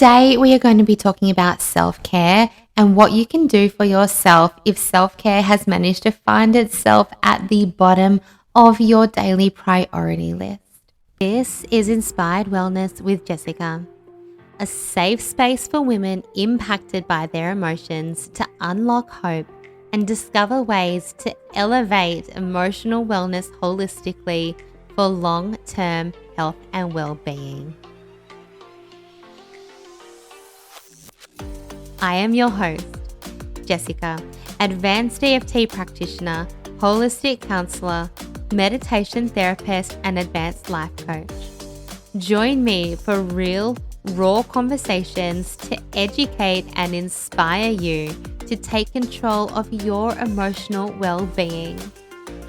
Today, we are going to be talking about self-care and what you can do for yourself if self-care has managed to find itself at the bottom of your daily priority list. This is Inspired Wellness with Jessica, a safe space for women impacted by their emotions to unlock hope and discover ways to elevate emotional wellness holistically for long-term health and well-being. I am your host, Jessica, advanced EFT practitioner, holistic counselor, meditation therapist, and advanced life coach. Join me for real, raw conversations to educate and inspire you to take control of your emotional well-being.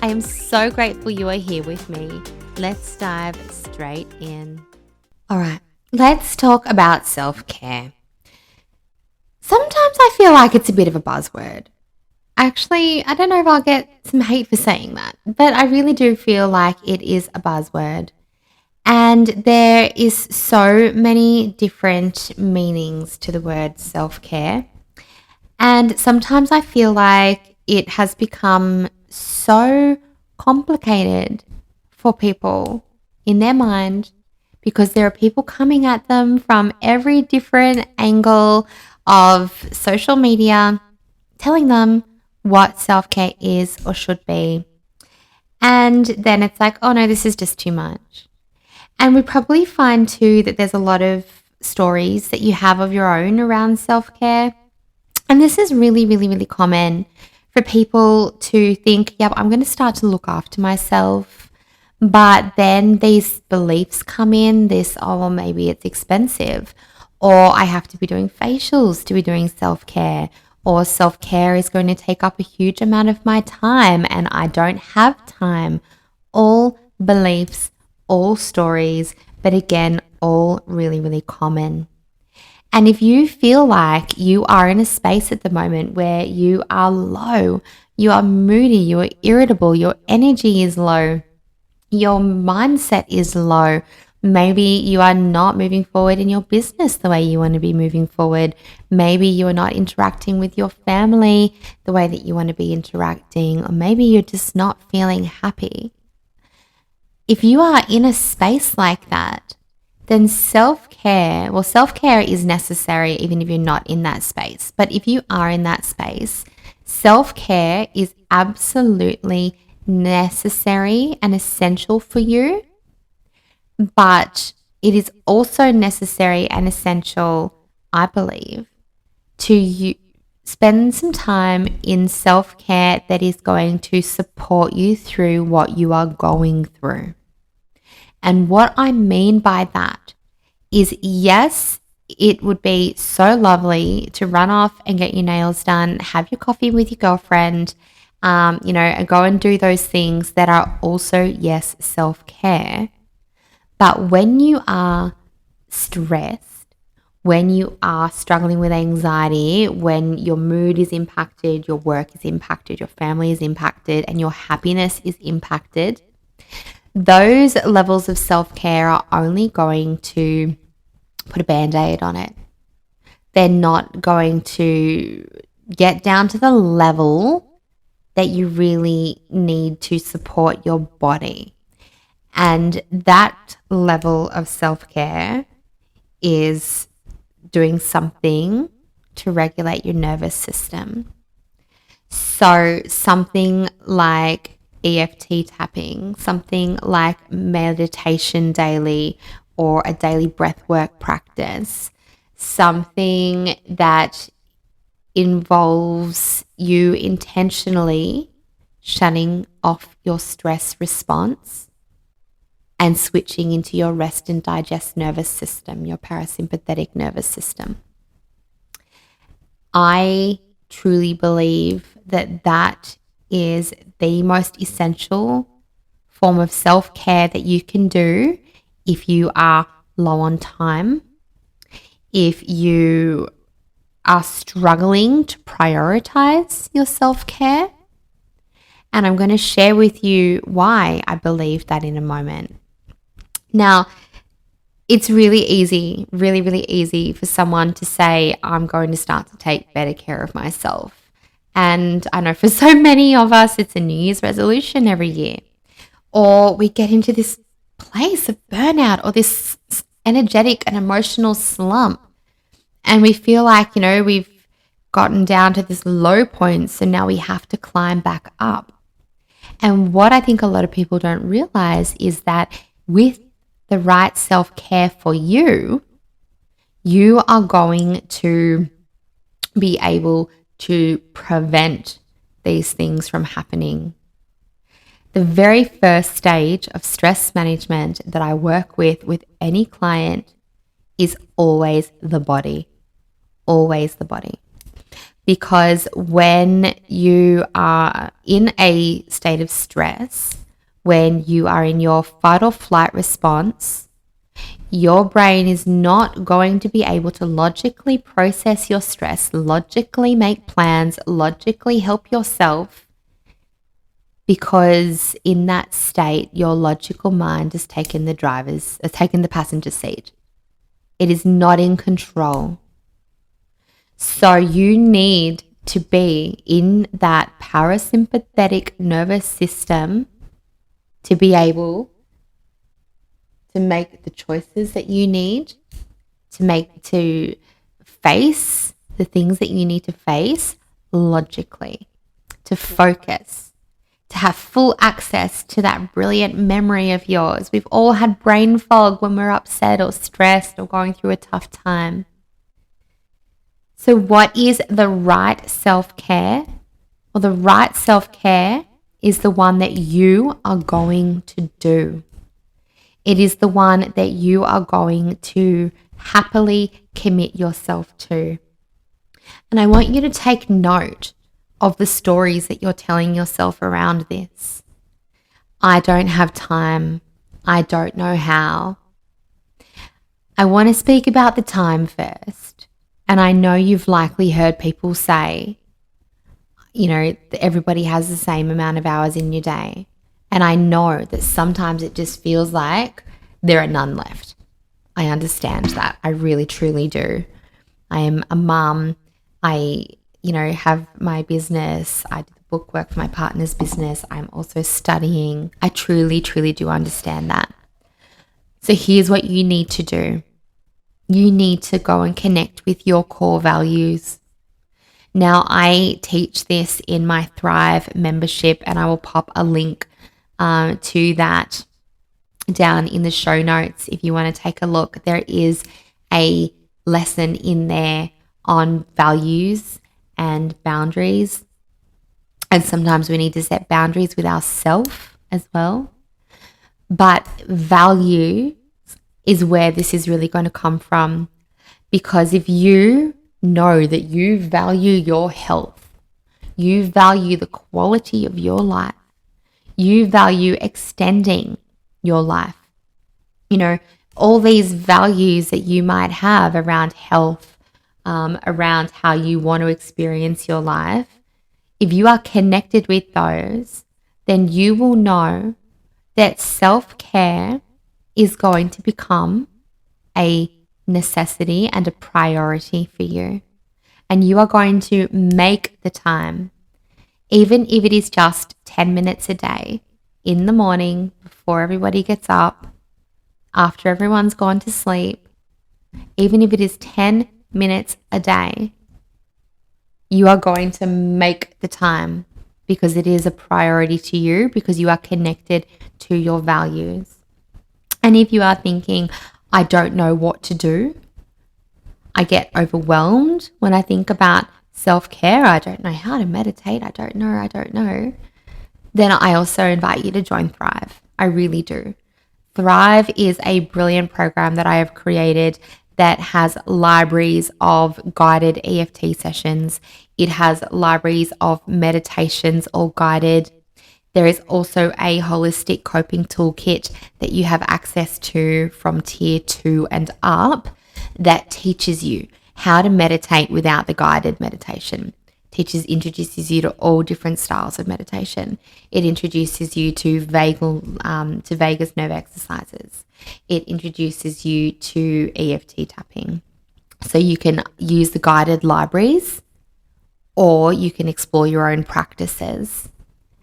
I am so grateful you are here with me. Let's dive straight in. All right, let's talk about self-care. Sometimes I feel like it's a bit of a buzzword. Actually, I don't know if I'll get some hate for saying that, but I really do feel like it is a buzzword. And there is so many different meanings to the word self-care. And sometimes I feel like it has become so complicated for people in their mind because there are people coming at them from every different angle of social media telling them what self-care is or should be. And then it's like, oh no, this is just too much. And we probably find too that there's a lot of stories that you have of your own around self-care. And this is really, really, really common for people to think, yep, I'm going to start to look after myself. But then these beliefs come in, oh, well, maybe it's expensive. Or I have to be doing facials to be doing self-care. Or self-care is going to take up a huge amount of my time and I don't have time. All beliefs, all stories, but again, all really, really common. And if you feel like you are in a space at the moment where you are low, you are moody, you are irritable, your energy is low, your mindset is low, maybe you are not moving forward in your business the way you want to be moving forward. Maybe you are not interacting with your family the way that you want to be interacting, or maybe you're just not feeling happy. If you are in a space like that, then self-care is necessary even if you're not in that space. But if you are in that space, self-care is absolutely necessary and essential for you. But it is also necessary and essential, I believe, to spend some time in self-care that is going to support you through what you are going through. And what I mean by that is, yes, it would be so lovely to run off and get your nails done, have your coffee with your girlfriend, and go and do those things that are also, yes, self-care. But when you are stressed, when you are struggling with anxiety, when your mood is impacted, your work is impacted, your family is impacted, and your happiness is impacted, those levels of self-care are only going to put a Band-Aid on it. They're not going to get down to the level that you really need to support your body. And that level of self-care is doing something to regulate your nervous system. So something like EFT tapping, something like meditation daily or a daily breathwork practice, something that involves you intentionally shutting off your stress response and switching into your rest and digest nervous system, your parasympathetic nervous system. I truly believe that is the most essential form of self-care that you can do if you are low on time, if you are struggling to prioritize your self-care. And I'm going to share with you why I believe that in a moment. Now, It's really easy, really, really easy for someone to say, I'm going to start to take better care of myself. And I know for so many of us, it's a New Year's resolution every year. Or we get into this place of burnout or this energetic and emotional slump. And we feel like, we've gotten down to this low point. So now we have to climb back up. And what I think a lot of people don't realize is that with the right self-care for you, you are going to be able to prevent these things from happening. The very first stage of stress management that I work with any client is always the body. Always the body. Because when you are in a state of stress, when you are in your fight or flight response, your brain is not going to be able to logically process your stress, logically make plans, logically help yourself, because in that state, your logical mind has taken the passenger seat. It is not in control. So you need to be in that parasympathetic nervous system to be able to make the choices that you need, to face the things that you need to face logically, to focus, to have full access to that brilliant memory of yours. We've all had brain fog when we're upset or stressed or going through a tough time. So what is the right self-care? Well, the right self-care is the one that you are going to do. It is the one that you are going to happily commit yourself to. And I want you to take note of the stories that you're telling yourself around this. I don't have time. I don't know how. I want to speak about the time first. And I know you've likely heard people say, everybody has the same amount of hours in your day. And I know that sometimes it just feels like there are none left. I understand that. I really, truly do. I am a mum. I, have my business. I do the book work for my partner's business. I'm also studying. I truly, truly do understand that. So here's what you need to do. You need to go and connect with your core values. Now, I teach this in my Thrive membership, and I will pop a link to that down in the show notes if you want to take a look. There is a lesson in there on values and boundaries. And sometimes we need to set boundaries with ourselves as well. But value is where this is really going to come from. Because if you know that you value your health, you value the quality of your life, you value extending your life, all these values that you might have around health, around how you want to experience your life, if you are connected with those, then you will know that self-care is going to become a necessity and a priority for you. And you are going to make the time, even if it is just 10 minutes a day, in the morning, before everybody gets up, after everyone's gone to sleep, even if it is 10 minutes a day, you are going to make the time because it is a priority to you, because you are connected to your values. And if you are thinking, I don't know what to do, I get overwhelmed when I think about self-care, I don't know how to meditate, I don't know, then I also invite you to join Thrive. I really do. Thrive is a brilliant program that I have created that has libraries of guided EFT sessions. It has libraries of meditations, all guided. There is also a holistic coping toolkit that you have access to from tier 2 and up that teaches you how to meditate without the guided meditation, introduces you to all different styles of meditation. It introduces you to vagus nerve exercises. It introduces you to EFT tapping. So you can use the guided libraries, or you can explore your own practices.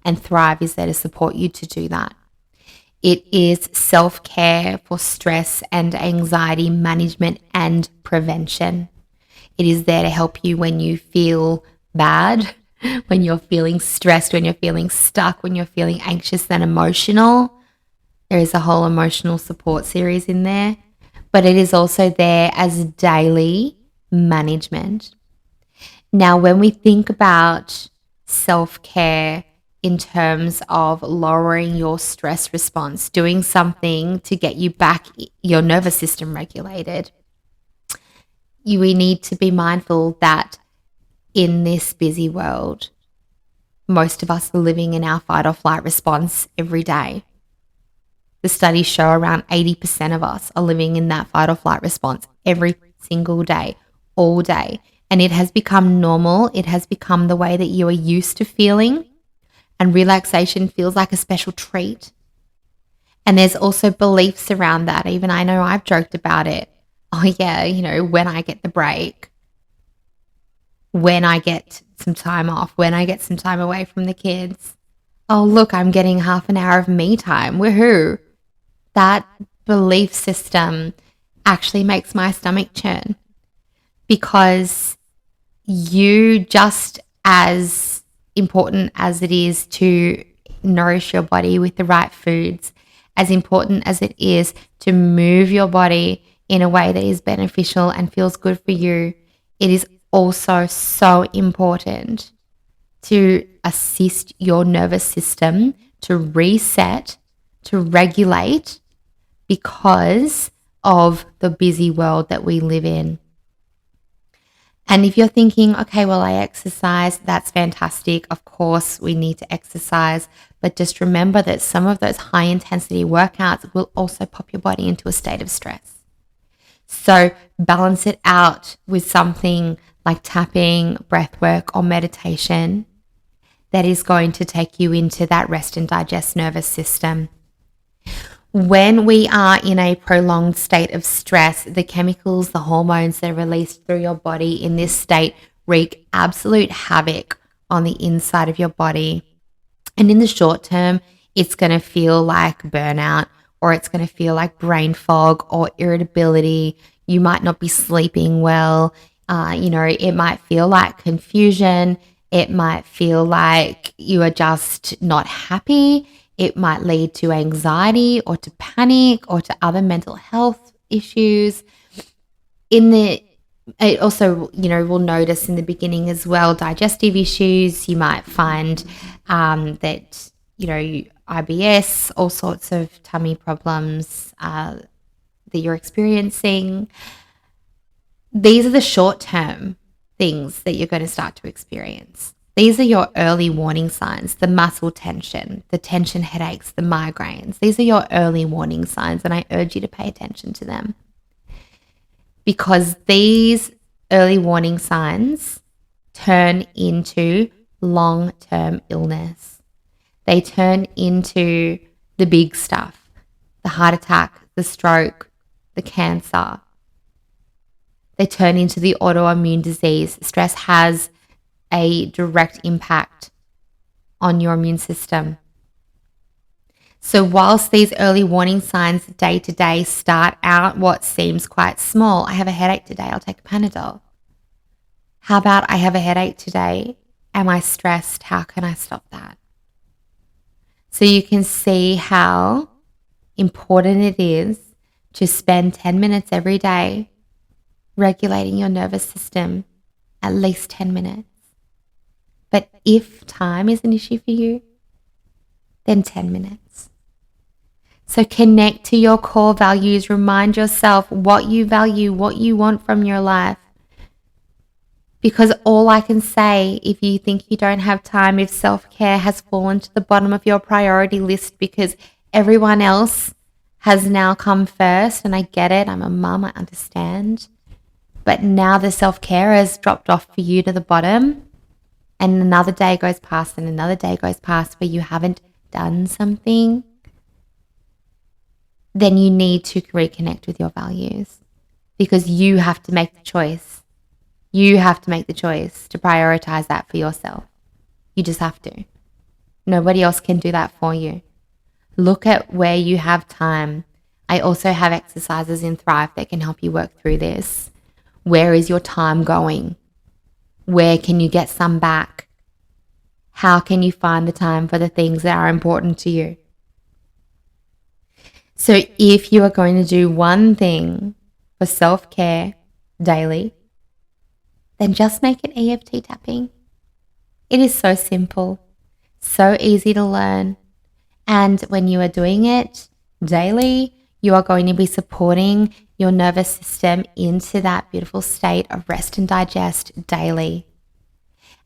And Thrive is there to support you to do that. It is self-care for stress and anxiety management and prevention. It is there to help you when you feel bad, when you're feeling stressed, when you're feeling stuck, when you're feeling anxious and emotional. There is a whole emotional support series in there, but it is also there as daily management. Now, when we think about self-care in terms of lowering your stress response, doing something to get you back, your nervous system regulated, we need to be mindful that in this busy world, most of us are living in our fight or flight response every day. The studies show around 80% of us are living in that fight or flight response every single day, all day. And it has become normal. It has become the way that you are used to feeling. And relaxation feels like a special treat. And there's also beliefs around that. Even I know I've joked about it. Oh yeah, when I get the break, when I get some time off, when I get some time away from the kids. Oh, look, I'm getting half an hour of me time. Woohoo. That belief system actually makes my stomach churn, because you, just as important as it is to nourish your body with the right foods, as important as it is to move your body in a way that is beneficial and feels good for you, it is also so important to assist your nervous system to reset, to regulate, because of the busy world that we live in. And if you're thinking, okay, well, I exercise, that's fantastic. Of course, we need to exercise. But just remember that some of those high intensity workouts will also pop your body into a state of stress. So balance it out with something like tapping, breath work, or meditation that is going to take you into that rest and digest nervous system. When we are in a prolonged state of stress, the chemicals, the hormones that are released through your body in this state wreak absolute havoc on the inside of your body. And in the short term, it's going to feel like burnout, or it's going to feel like brain fog or irritability. You might not be sleeping well. It might feel like confusion. It might feel like you are just not happy. It might lead to anxiety or to panic or to other mental health issues. It also, we'll notice in the beginning as well, digestive issues. You might find that, IBS, all sorts of tummy problems that you're experiencing. These are the short-term things that you're going to start to experience. These are your early warning signs: the muscle tension, the tension headaches, the migraines. These are your early warning signs, and I urge you to pay attention to them, because these early warning signs turn into long-term illness. They turn into the big stuff: the heart attack, the stroke, the cancer. They turn into the autoimmune disease. Stress has a direct impact on your immune system. So whilst these early warning signs day to day start out what seems quite small — I have a headache today, I'll take a Panadol. How about I have a headache today? Am I stressed? How can I stop that? So you can see how important it is to spend 10 minutes every day regulating your nervous system, at least 10 minutes. But if time is an issue for you, then 10 minutes. So connect to your core values. Remind yourself what you value, what you want from your life. Because all I can say, if you think you don't have time, if self-care has fallen to the bottom of your priority list because everyone else has now come first, and I get it, I'm a mum, I understand. But now the self-care has dropped off for you to the bottom, and another day goes past and another day goes past where you haven't done something, then you need to reconnect with your values, because you have to make the choice. You have to make the choice to prioritize that for yourself. You just have to. Nobody else can do that for you. Look at where you have time. I also have exercises in Thrive that can help you work through this. Where is your time going? Where can you get some back? How can you find the time for the things that are important to you? So if you are going to do one thing for self-care daily, then just make it EFT tapping. It is so simple, so easy to learn. And when you are doing it daily, you are going to be supporting your nervous system into that beautiful state of rest and digest daily.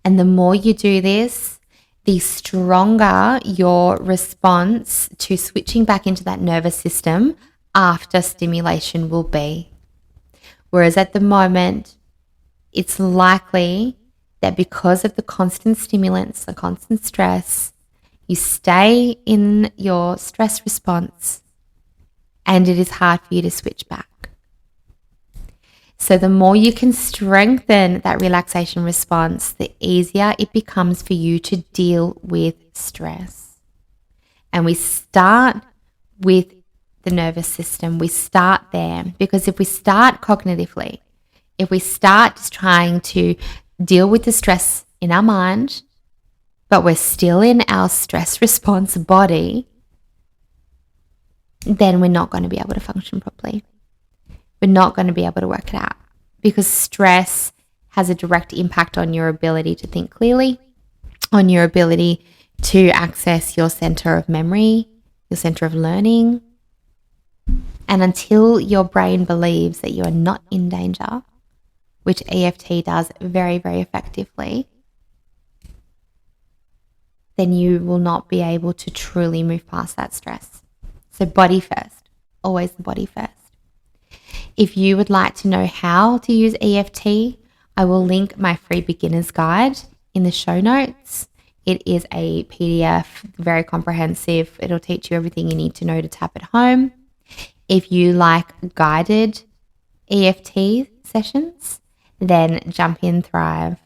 And the more you do this, the stronger your response to switching back into that nervous system after stimulation will be. Whereas at the moment, it's likely that because of the constant stimulants, the constant stress, you stay in your stress response and it is hard for you to switch back. So the more you can strengthen that relaxation response, the easier it becomes for you to deal with stress. And we start with the nervous system. We start there because if we start cognitively, if we start just trying to deal with the stress in our mind, but we're still in our stress response body, then we're not going to be able to function properly. We're not going to be able to work it out, because stress has a direct impact on your ability to think clearly, on your ability to access your center of memory, your center of learning. And until your brain believes that you are not in danger, which EFT does very, very effectively, then you will not be able to truly move past that stress. So body first, always the body first. If you would like to know how to use EFT, I will link my free beginner's guide in the show notes. It is a PDF, very comprehensive. It'll teach you everything you need to know to tap at home. If you like guided EFT sessions, then jump in Thrive.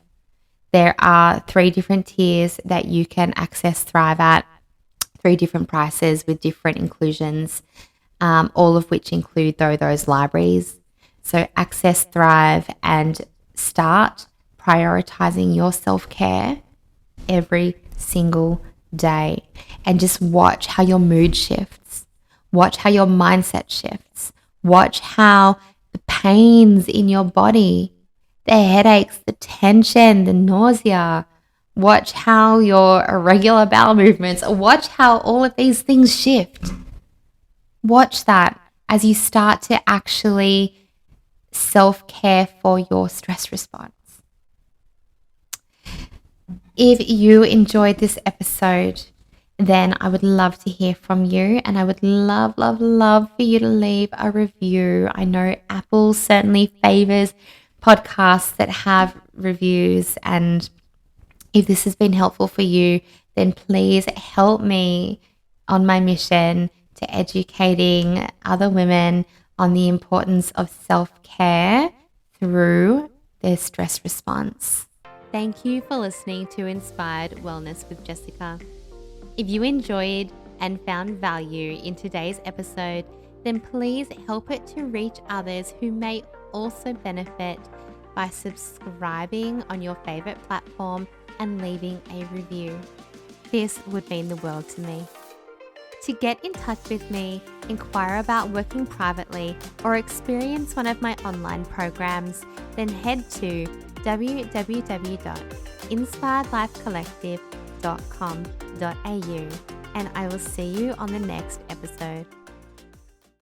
There are 3 different tiers that you can access Thrive at, 3 different prices with different inclusions, all of which include those libraries. So access Thrive and start prioritizing your self-care every single day, and just watch how your mood shifts. Watch how your mindset shifts. Watch how the pains in your body, the headaches, the tension, the nausea, watch how your irregular bowel movements, watch how all of these things shift. Watch that as you start to actually self-care for your stress response. If you enjoyed this episode, then I would love to hear from you, and I would love, love, love for you to leave a review. I know Apple certainly favors podcasts that have reviews, and if this has been helpful for you, then please help me on my mission to educating other women on the importance of self-care through their stress response. Thank you for listening to Inspired Wellness with Jessica. If you enjoyed and found value in today's episode, then please help it to reach others who may also benefit by subscribing on your favorite platform and leaving a review. This would mean the world to me. To get in touch with me, inquire about working privately, or experience one of my online programs, then head to www.inspiredlifecollective.com.au, and I will see you on the next episode.